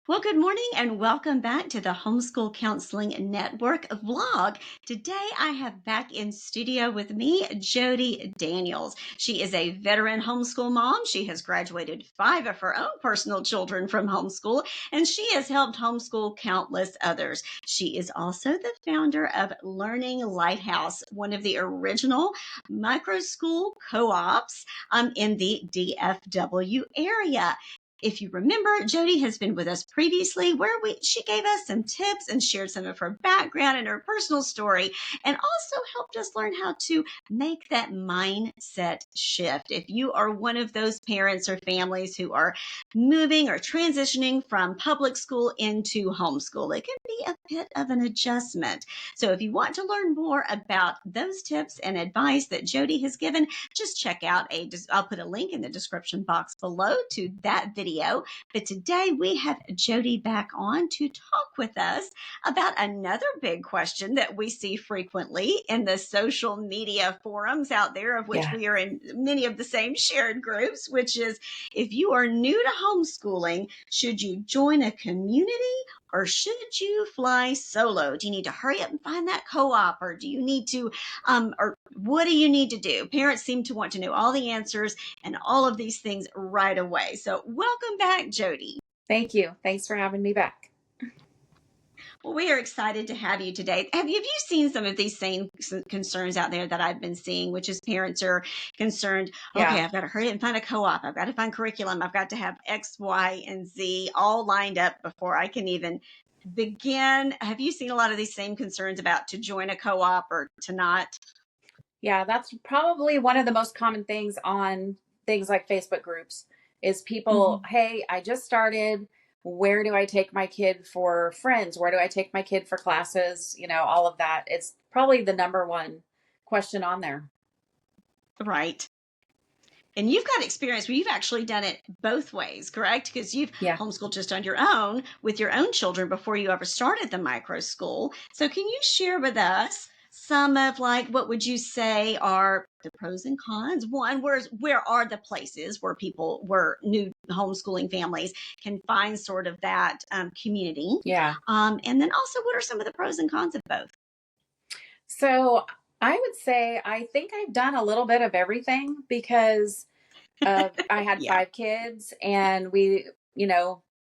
Well, good morning and welcome back to the Homeschool Counseling Network vlog. Today I have back in studio with me Jody Daniels. She is a veteran homeschool mom. She has graduated 5 of her own personal children from homeschool, and she has helped homeschool countless others. She is also the founder of Learning Lighthouse, one of the original micro school co-ops in the DFW area. If you remember, Jody has been with us previously where she gave us some tips and shared some of her background and her personal story, and also helped us learn how to make that mindset shift. If you are one of those parents or families who are moving or transitioning from public school into homeschool, it can be a bit of an adjustment. So if you want to learn more about those tips and advice that Jody has given, just check out I'll put a link in the description box below to that video. But today we have Jody back on to talk with us about another big question that we see frequently in the social media forums out there, of which Yeah. we are in many of the same shared groups, which is, if you are new to homeschooling, should you join a community or should you fly solo? Do you need to hurry up and find that co-op, or do you need to or what do you need to do? Parents seem to want to know all the answers and all of these things right away. So welcome back, Jody. Thank you. Thanks for having me back. Well, we are excited to have you today. Have you seen some of these same concerns out there that I've been seeing, which is parents are concerned, okay, Yeah. I've got to hurry and find a co-op. I've got to find curriculum. I've got to have X, Y, and Z all lined up before I can even begin. Have you seen a lot of these same concerns about to join a co-op or to not? Yeah, that's probably one of the most common things on things like Facebook groups is people, Mm-hmm. hey, I just started. Where do I take my kid for friends? Where do I take my kid for classes? All of that. It's probably the number one question on there. Right. And you've got experience where you've actually done it both ways, correct? Because you've Yeah. homeschooled just on your own with your own children before you ever started the micro school. So can you share with us some of, like, what would you say are the pros and cons? One, where are the places where new homeschooling families can find sort of that community? Yeah. And then also, what are some of the pros and cons of both? So I would say I think I've done a little bit of everything because I had Yeah. 5 kids and we,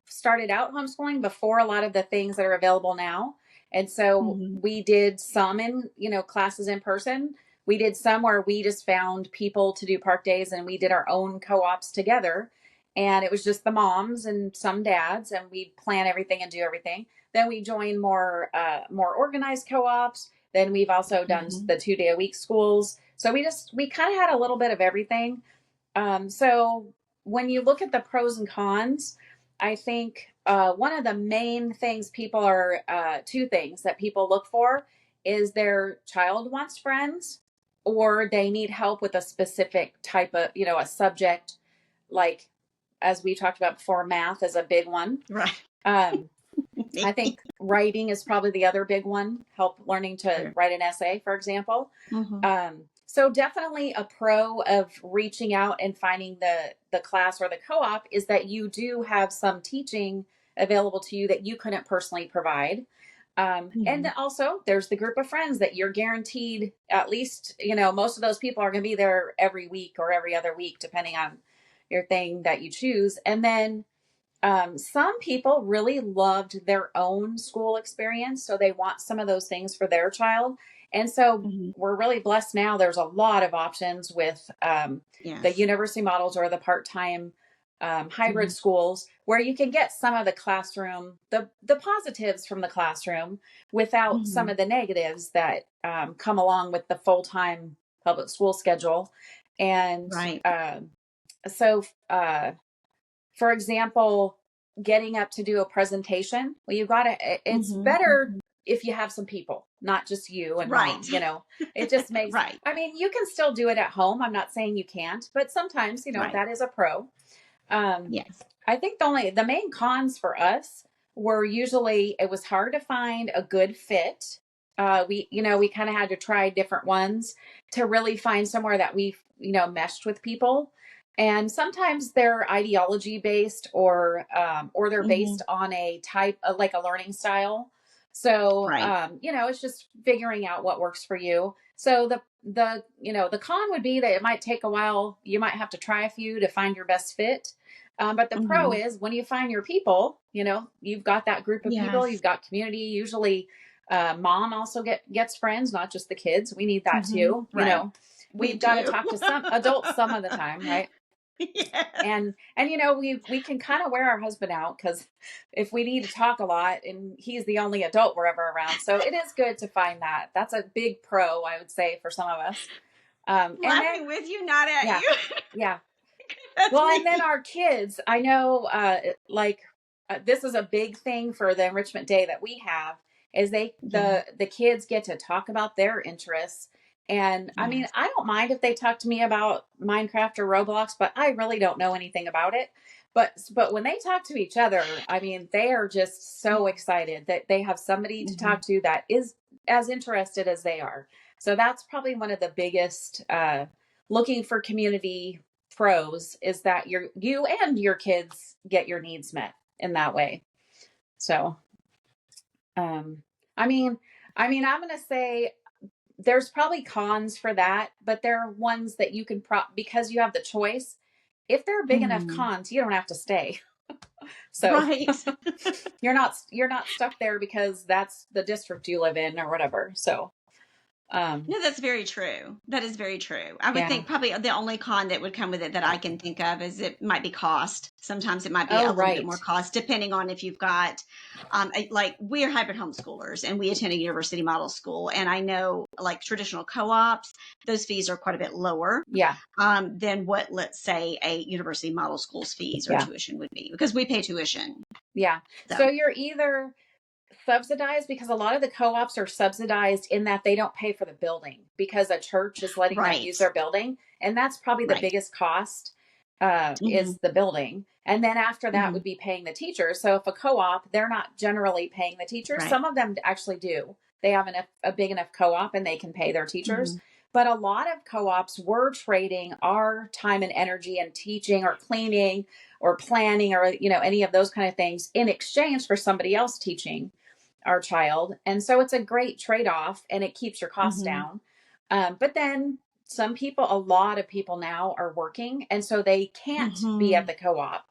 started out homeschooling before a lot of the things that are available now. And so Hmm. we did some in, classes in person. We did some where we just found people to do park days and we did our own co-ops together. And it was just the moms and some dads and we'd plan everything and do everything. Then we joined more organized co-ops. Then we've also done Hmm. the 2-day-a-week schools. So we kind of had a little bit of everything. So when you look at the pros and cons, I think one of the main things two things that people look for is their child wants friends or they need help with a specific type of, a subject, like as we talked about before, math is a big one. Right. Um, I think writing is probably the other big one, help learning to Sure. write an essay, for example. Hmm. So definitely a pro of reaching out and finding the class or the co-op is that you do have some teaching available to you that you couldn't personally provide. And Hmm. also there's the group of friends that you're guaranteed at least, most of those people are going to be there every week or every other week, depending on your thing that you choose. And then some people really loved their own school experience, so they want some of those things for their child. And so Hmm. we're really blessed now. There's a lot of options with the Yes. university models or the part-time hybrid Hmm. schools where you can get some of the classroom, the positives from the classroom without some Hmm. of the negatives that come along with the full-time public school schedule. And Right. so for example, getting up to do a presentation, well, it's Hmm. better if you have some people, not just you and Right. mom, it just makes, Right. I mean, you can still do it at home. I'm not saying you can't, but sometimes, Right. that is a pro. Um, Yes. I think the main cons for us were usually it was hard to find a good fit. We kind of had to try different ones to really find somewhere that we, meshed with people. And sometimes they're ideology based, or they're based on a type of, like, a learning style. So Right. it's just figuring out what works for you. So the con would be that it might take a while. You might have to try a few to find your best fit. But the pro Mhm. is when you find your people, you've got that group of people, Yes. you've got community. Usually, mom also gets friends, not just the kids. We need that Mhm. too. Right. We We've got to do. talk to some adults some of the time, right? Yes. And we can kind of wear our husband out, because if we need to talk a lot and he's the only adult we're ever around. So it is good to find that. That's a big pro, I would say, for some of us. And then, Laughing with you, not at yeah, you. yeah. That's Well, and then me. our kids, I know, like, this is a big thing for the enrichment day that we have, is Yeah. the kids get to talk about their interests. And I mean, Yes. I don't mind if they talk to me about Minecraft or Roblox, but I really don't know anything about it. But when they talk to each other, I mean, they are just so excited that they have somebody to Mhm. talk to that is as interested as they are. So that's probably one of the biggest, looking for community pros, is that you and your kids get your needs met in that way. So, um, I mean, I'm going to say there's probably cons for that, but there are ones that you can because you have the choice. If there are big enough Mhm. cons, you don't have to stay. So Right. you're not stuck there because that's the district you live in or whatever. So, No, that's very true. That is very true. I would yeah. think probably the only con that would come with it that I can think of is it might be cost. Sometimes it might be a Oh, little bit more right. cost, depending on if you've got, like we're hybrid homeschoolers and we attend a university model school. And I know like traditional co-ops, those fees are quite a bit lower Yeah. than what, let's say, a university model school's fees or Yeah. tuition would be because we pay tuition. Yeah. So So, you're either subsidized, because a lot of the co-ops are subsidized in that they don't pay for the building because a church is letting them right, use their building, and that's probably the right. biggest cost, Hmm. is the building. And then after that Hmm. would be paying the teachers. So if a co-op, they're not generally paying the teachers. Right. Some of them actually do. They have a big enough co-op and they can pay their Hmm. teachers. But a lot of co-ops were trading our time and energy and teaching or cleaning or planning, or any of those kind of things, in exchange for somebody else teaching our child. And so it's a great trade off and it keeps your costs Hmm. down. But then a lot of people now are working, and so they can't be at Hmm. the co op.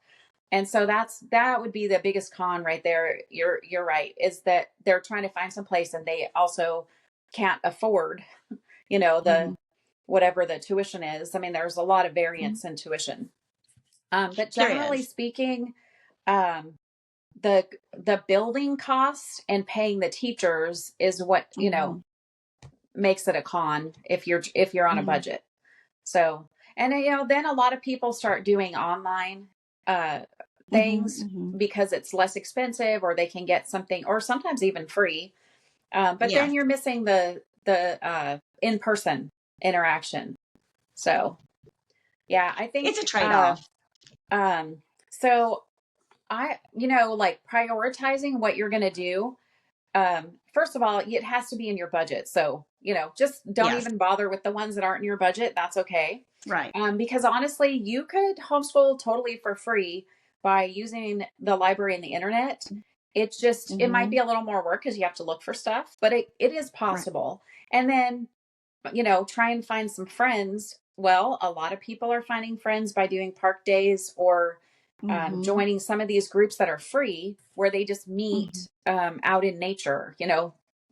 And so that would be the biggest con right there. You're right, is that they're trying to find some place and they also can't afford, the Hmm. whatever the tuition is. I mean, there's a lot of Hmm. variance in tuition. But There generally is. speaking, um, the building costs and paying the teachers is what Hmm. makes it a con if you're on a Hmm. budget. So, and then a lot of people start doing online uh Hmm. things Hmm. because it's less expensive, or they can get something, or sometimes even free. But then Yes, you're missing the in-person interaction. So yeah, I it's think a trade-off. um so I like prioritizing what you're going to do. First of all, it has to be in your budget. So, just don't Yes, even bother with the ones that aren't in your budget. That's okay. right. Because honestly, you could homeschool totally for free by using the library and the internet. It might be Hmm. a little more work because you have to look for stuff, but it is Right. possible. And then, try and find some friends. Well, a lot of people are finding friends by doing park days, or Hmm. joining some of these groups that are free, where they just Hmm. meet out in nature.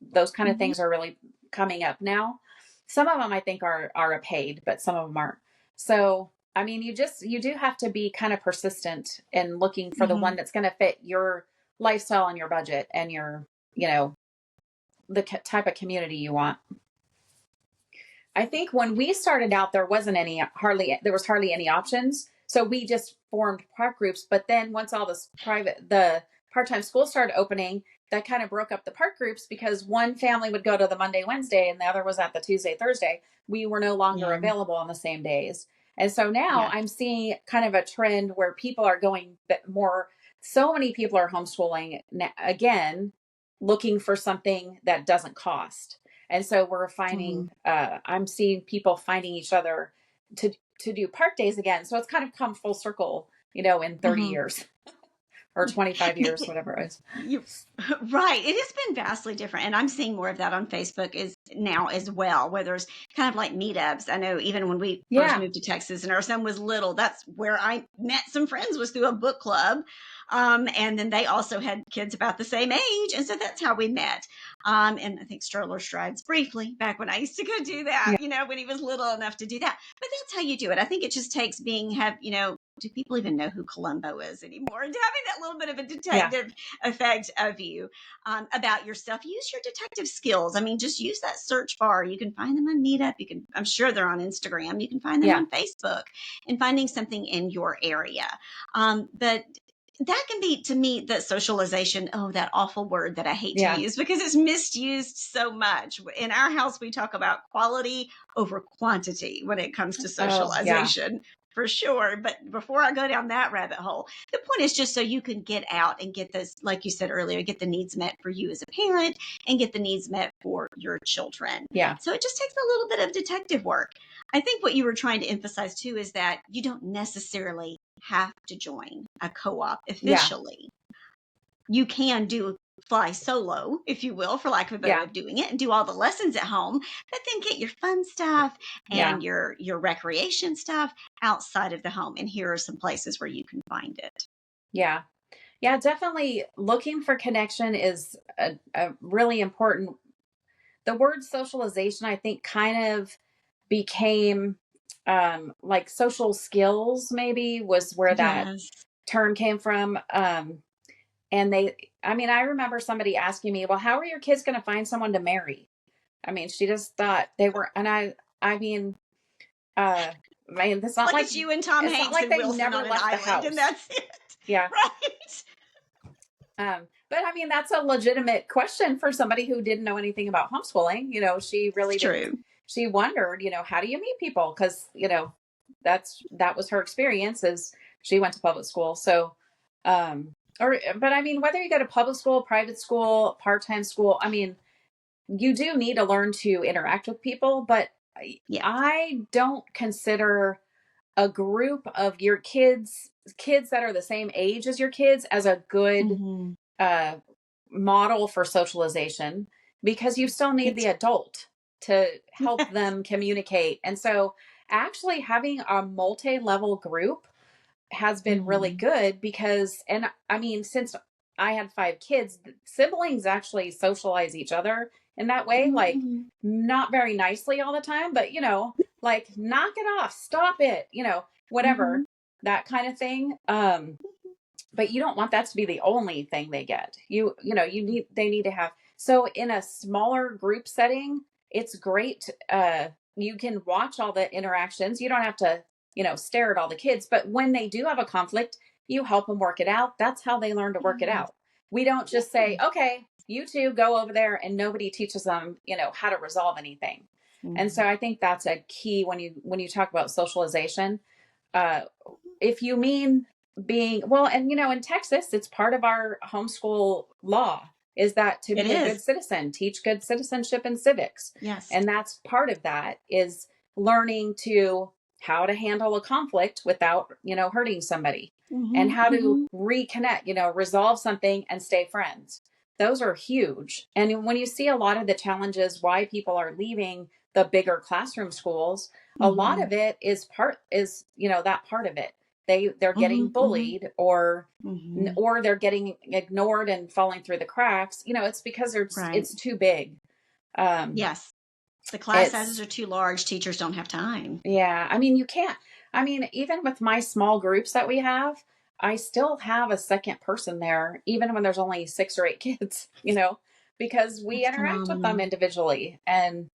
Those kind of Hmm. things are really coming up now. Some of them I think are paid, but some of them aren't. So I mean, you do have to be kind of persistent in looking for the Hmm. one that's going to fit your lifestyle and your budget and your you know the type of community you want. I think when we started out, there was hardly any options. So we just formed park groups. But then once all the part-time schools started opening, that kind of broke up the park groups, because one family would go to the Monday, Wednesday, and the other was at the Tuesday, Thursday. We were no longer Yeah. available on the same days. And so now Yeah. I'm seeing kind of a trend where people are going more, so many people are homeschooling again, looking for something that doesn't cost. And so we're Hmm. I'm seeing people finding each other to to do park days again. So it's kind of come full circle, in 30 years or 25 years, whatever it is. Right. It has been vastly different. And I'm seeing more of that on Facebook is now as well, where there's kind of like meetups. I know even when we first moved to Texas and our son was little, that's where I met some friends, was through a book club. And then they also had kids about the same age. And so that's how we met. And I think Stroller Strides briefly back when I used to go do that, when he was little enough to do that. But that's how you do it. I think it just takes do people even know who Columbo is anymore? And having that little bit of a detective effect of you about yourself. Use your detective skills. I mean, just use that search bar. You can find them on Meetup. I'm sure they're on Instagram. You can find them on Facebook and finding something in your area. But that can be, to me, that socialization. Oh, that awful word that I hate to use because it's misused so much. In our house, we talk about quality over quantity when it comes to socialization. For sure. But before I go down that rabbit hole, the point is just so you can get out and get those, like you said earlier, get the needs met for you as a parent and get the needs met for your children. Yeah. So it just takes a little bit of detective work. I think what you were trying to emphasize too is that you don't necessarily have to join a co-op officially. You can fly solo, if you will, for lack of a better way of doing it, and do all the lessons at home, but then get your fun stuff and your recreation stuff outside of the home. And here are some places where you can find it. Yeah. Yeah, definitely looking for connection is a really important. The word socialization, I think, kind of became like social skills, maybe was where that term came from. And I remember somebody asking me, well, how are your kids going to find someone to marry? I mean, she just thought they were, and it's not like it's you and Tom Hanks like and they Wilson never on an left island, the house. and that's it. Yeah. Right. But I mean, that's a legitimate question for somebody who didn't know anything about homeschooling. She really did. She wondered, how do you meet people? Because, that was her experience as she went to public school. So, but I mean, whether you go to public school, private school, part-time school, I mean, you do need to learn to interact with people, but I don't consider a group of your kids that are the same age as your kids as a good model for socialization, because you still need the adult to help them communicate. And so actually having a multi-level group has been really good because, and I mean, since I had 5 kids, siblings actually socialize each other in that way, like not very nicely all the time, but like knock it off, stop it, whatever, that kind of thing. But you don't want that to be the only thing they get. They need to have, so in a smaller group setting, it's great. You can watch all the interactions. You don't have to, stare at all the kids, but when they do have a conflict, you help them work it out. That's how they learn to work it out. We don't just say, okay, you two go over there, and nobody teaches them, how to resolve anything. And so I think that's a key when you talk about socialization. If you mean being, well, and in Texas, it's part of our homeschool law is that to be a good citizen, teach good citizenship and civics. Yes. And that's part of that is learning how to handle a conflict without, hurting somebody, and how to reconnect, resolve something and stay friends. Those are huge. And when you see a lot of the challenges, why people are leaving the bigger classroom schools, a lot of it is that part of it. They're getting bullied or they're getting ignored and falling through the cracks. It's because it's too big. Yes. The class sizes are too large. Teachers don't have time. Yeah. I mean, you can't, even with my small groups that we have, I still have a second person there, even when there's only 6 or 8 kids, because we interact with them individually. And,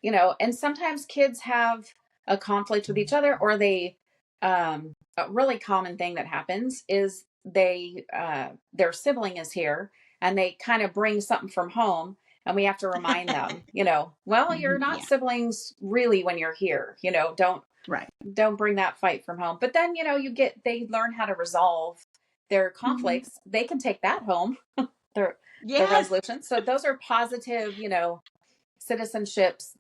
and sometimes kids have a conflict with each other, or they, a really common thing that happens is their sibling is here and they kind of bring something from home, and we have to remind them, well, you're not siblings really when you're here, don't bring that fight from home. But then, they learn how to resolve their conflicts. They can take that home, their resolution. So those are positive, citizenships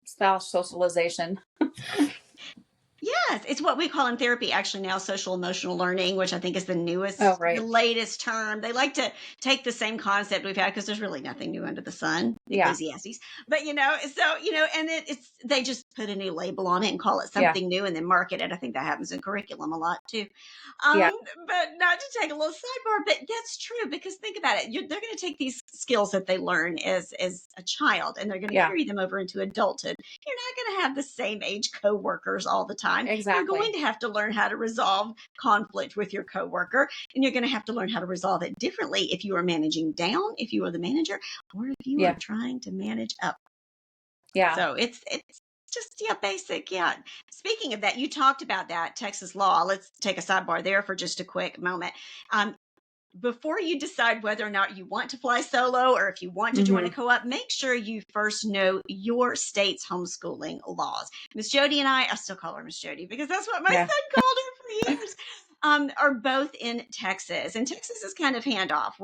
/ socialization. Yes, it's what we call in therapy actually now social emotional learning, which I think is the Oh, newest, the right. latest term. They like to take the same concept we've had because there's really nothing new under the sun, Yeah. Ecclesiastes. But and it's they just put a new label on it and call it Yeah. something new and then market it. I think that happens in curriculum a lot too. Yeah. But not to take a little sidebar, but that's true because think about it. They're going to take these skills that they learn as a child and they're going to Yeah. carry them over into adulthood. You're not going to have the same age coworkers all the time. You're going Exactly. to have to learn how to resolve conflict with your coworker, and you're going to have to learn how to resolve it differently if you are managing down, if you are the manager, or if you are Yeah. trying to manage up. Yeah. So it's just basic. Yeah. Speaking of that, you talked about that Texas law. Let's take a sidebar there for just a quick moment. Um, before you decide whether or not you want to fly solo or if you want to join a Hmm. co-op, make sure you first know your state's homeschooling laws. Miss Jody and I still call her Miss Jody because that's what my Yeah. son called her for years. Are both in Texas, and Texas is kind of hands off.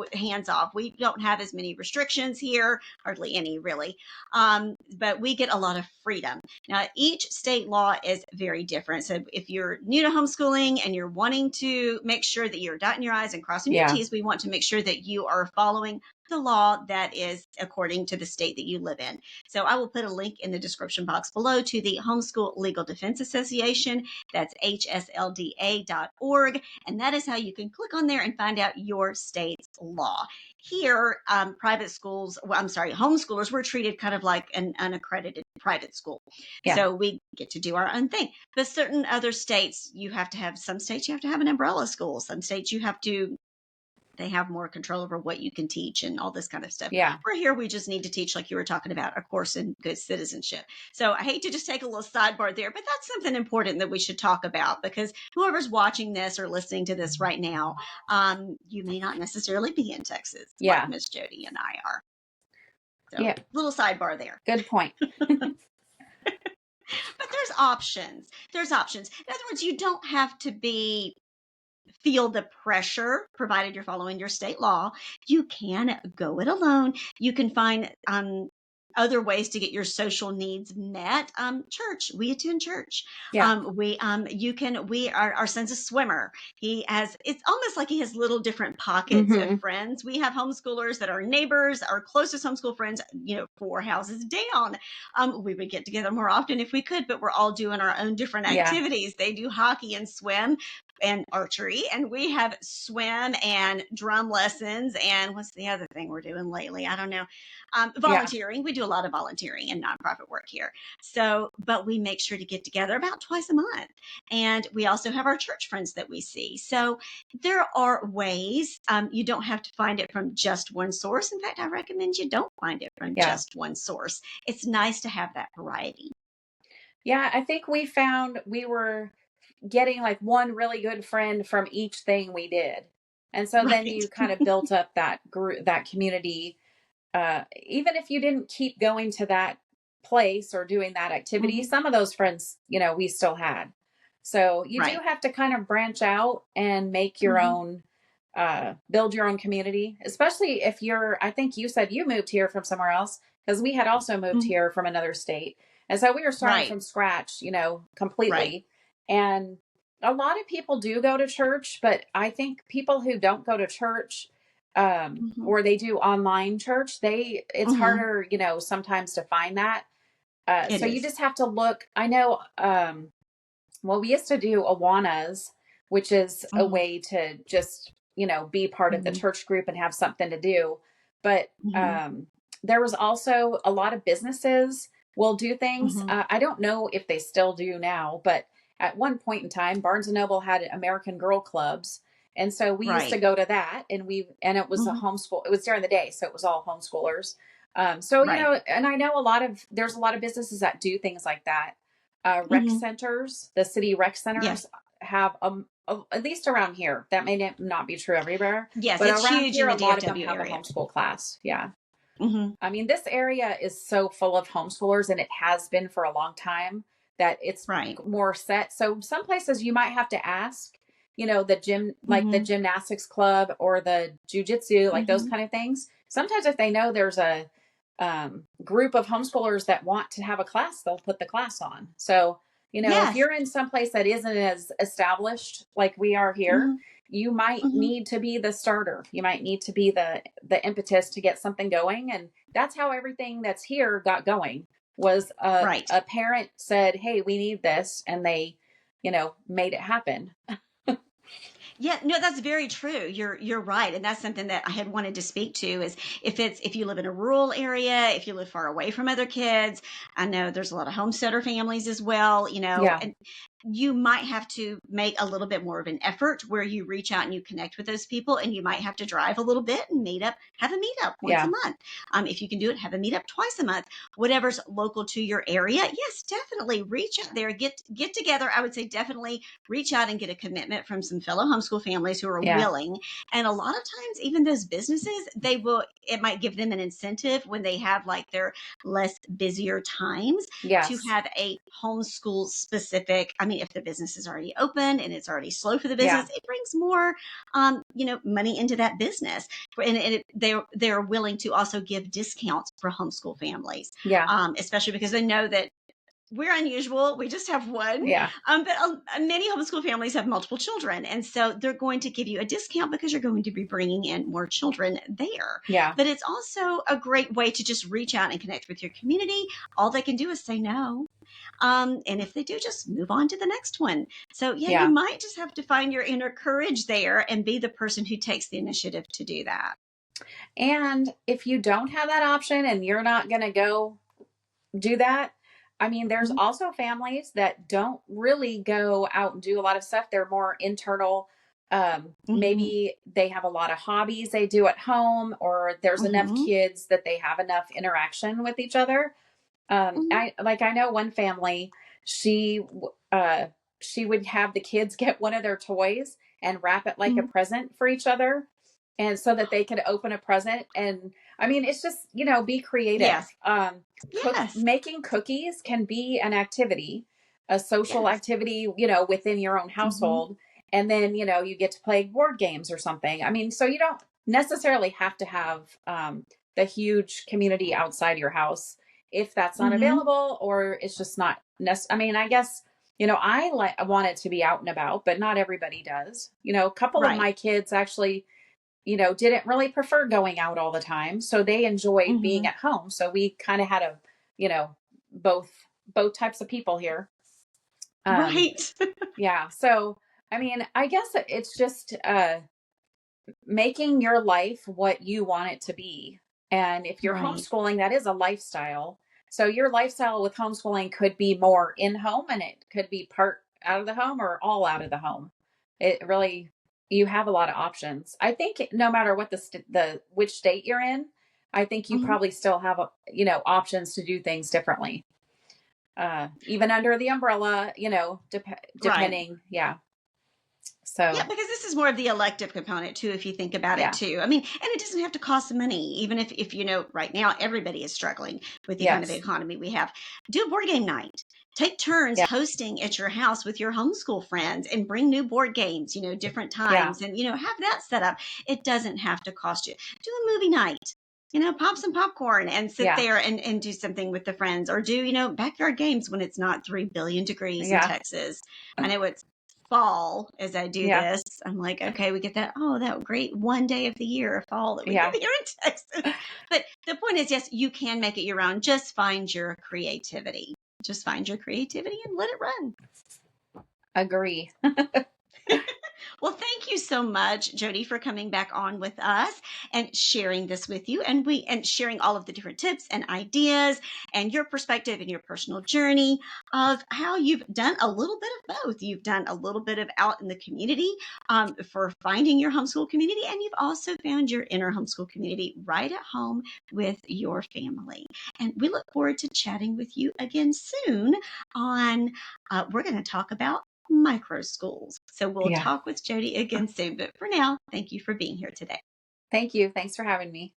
We don't have as many restrictions here, hardly any really, but we get a lot of freedom. Now, each state law is very different. So, if you're new to homeschooling and you're wanting to make sure that you're dotting your I's and crossing your Yeah. T's, we want to make sure that you are following the law that is according to the state that you live in. So I will put a link in the description box below to the Homeschool Legal Defense Association. That's hslda.org. And that is how you can click on there and find out your state's law. Here, private schools, well, I'm sorry, homeschoolers, we're treated kind of like an unaccredited private school. Yeah. So we get to do our own thing. But certain other states, some states you have to have an umbrella school. Some states they have more control over what you can teach and all this kind of stuff. Yeah. We're here, we just need to teach, like you were talking about, a course in good citizenship. So I hate to just take a little sidebar there, but that's something important that we should talk about because whoever's watching this or listening to this right now, you may not necessarily be in Texas like Yeah. Miss Jody and I are. So Yeah. little sidebar there. Good point. But there's options. There's options. In other words, you don't have to feel the pressure provided you're following your state law. You can go it alone. You can find other ways to get your social needs met. Church, we attend church. Yeah. Our son's a swimmer. It's almost like he has little different pockets of Hmm. friends. We have homeschoolers that are neighbors, our closest homeschool friends, 4 houses down. We would get together more often if we could, but we're all doing our own different Yeah. activities. They do hockey and swim and archery, and we have swim and drum lessons. And what's the other thing we're doing lately? I don't know. Yeah. Volunteering. We do a lot of volunteering and nonprofit work here. So, but we make sure to get together about twice a month. And we also have our church friends that we see. So there are ways. You don't have to find it from just one source. In fact, I recommend you don't find it from Yeah. just one source. It's nice to have that variety. Yeah. I think we found we were getting like one really good friend from each thing we did. And so then Right. you kind of built up that group, that community. Even if you didn't keep going to that place or doing that activity, Mm-hmm. some of those friends, we still had. So you do Right. have to kind of branch out and make your Mm-hmm. own, build your own community, especially if I think you said you moved here from somewhere else, because we had also moved Mm-hmm. here from another state. And so we were starting Right. from scratch, Right. completely. And a lot of people do go to church, but I think people who don't go to church, Mm-hmm. or they do online church, it's Mm-hmm. harder, sometimes to find that. It So you is. just have to look. I know, well, we used to do Awanas, which is a Mm-hmm. way to just, be part of the Mm-hmm. church group and have something to do. But Mm-hmm. there was also a lot of businesses will do things. Mm-hmm. I don't know if they still do now, but at one point in time, Barnes and Noble had American Girl Clubs. And so we used to Right. go to that, and it was a Mm-hmm. homeschool. It was during the day, so it was all homeschoolers. So Right. and I know there's a lot of businesses that do things like that. Rec Mm-hmm. centers, the city rec Yes. centers have at least around here. That may not be true everywhere, Yes, but it's around huge in here, the a lot of them DFW have a area. homeschool class. Yeah. Mm-hmm. I mean, this area is so full of homeschoolers, and it has been for a long time, that it's Right. more set. So some places you might have to ask, the gym, like the Mm-hmm. gymnastics club or the jujitsu, like those Mm-hmm. kind of things. Sometimes if they know there's a group of homeschoolers that want to have a class, they'll put the class on. So If Yes. you're in some place that isn't as established like we are here, Hmm. you might Hmm. need to be the starter. You might need to be the impetus to get something going. And that's how everything that's here got going, was Right. a parent said, "Hey, we need this," and they, made it happen. Yeah, no, that's very true. You're right, and that's something that I had wanted to speak to is if you live in a rural area, if you live far away from other kids. I know there's a lot of homesteader families as well, Yeah. and you might have to make a little bit more of an effort where you reach out and you connect with those people, and you might have to drive a little bit and have a meetup once a Yeah. month. If you can do it, have a meetup twice a month, whatever's local to your area. Yes, definitely reach out there, get together. I would say definitely reach out and get a commitment from some fellow homeschool families who are Yeah. willing. And a lot of times, even those businesses, it might give them an incentive when they have like their less busier times to Yes. have a homeschool specific. I mean, if the business is already open and it's already slow for the Yeah. business, it brings more, money into that business. And they're willing to also give discounts for homeschool families, Yeah. especially because they know that we're unusual. We just have one. Yeah. But many homeschool families have multiple children. And so they're going to give you a discount because you're going to be bringing in more children there. Yeah. But it's also a great way to just reach out and connect with your community. All they can do is say no. And if they do, just move on to the next one. So, yeah, you Yeah. might just have to find your inner courage there and be the person who takes the initiative to do that. And if you don't have that option and you're not going to go do that, I mean, there's Mhm. also families that don't really go out and do a lot of stuff. They're more internal. Mhm. Maybe they have a lot of hobbies they do at home, or there's enough Mhm. kids that they have enough interaction with each other. Mhm. I know one family, she uh she would have the kids get one of their toys and wrap it like a Mhm. present for each other, and so that they could open a present. And I mean, it's just, be creative. Yes. Cook Yes. Making cookies can be an activity, a social Yes. activity, within your own Mhm. household. And then, you get to play board games or something. I mean, so you don't necessarily have to have the huge community outside your house if that's not Mhm. available, or it's just not I mean, I guess, I want it to be out and about, but not everybody does. A couple of Right. my kids actually, didn't really prefer going out all the time, so they enjoyed being Mhm. at home. So we kind of had you know, both types of people here. Um, Right. yeah. So I mean, I guess it's just making your life what you want it to be. And if you're Right. homeschooling, that is a lifestyle. So your lifestyle with homeschooling could be more in home, and it could be part out of the home or all out of the home. It really, you have a lot of options. I think no matter what the which state you're in, I think you Mhm. probably still have options to do things differently. Even under the umbrella, Right. depending. Yeah. Yeah, So because this is more of the elective component too, if you think about it yeah. too. I mean, and it doesn't have to cost money, even if right now everybody is struggling with the kind of Yes. economy we have. Do a board game night. Take turns Yeah. hosting at your house with your homeschool friends and bring new board games, different Yeah. times and have that set up. It doesn't have to cost you. Do a movie night. Pop some popcorn and sit Yeah. there and do something with the friends, or do, backyard games when it's not 3 billion degrees in Yeah. Texas. I know it's fall as I do Yeah. this. I'm like, okay, we get that great one day of the year, fall, that we get Yeah. here in Texas. But the point is, yes, you can make it your own. Just find your creativity. Just find your creativity and let it run. Agree. Well, thank you so much, Jody, for coming back on with us and sharing this with you, and sharing all of the different tips and ideas and your perspective and your personal journey of how you've done a little bit of both. You've done a little bit of out in the community, for finding your homeschool community, and you've also found your inner homeschool community right at home with your family. And we look forward to chatting with you again soon on, we're going to talk about micro schools. So we'll Yeah. talk with Jody again soon. But for now, thank you for being here today. Thank you. Thanks for having me.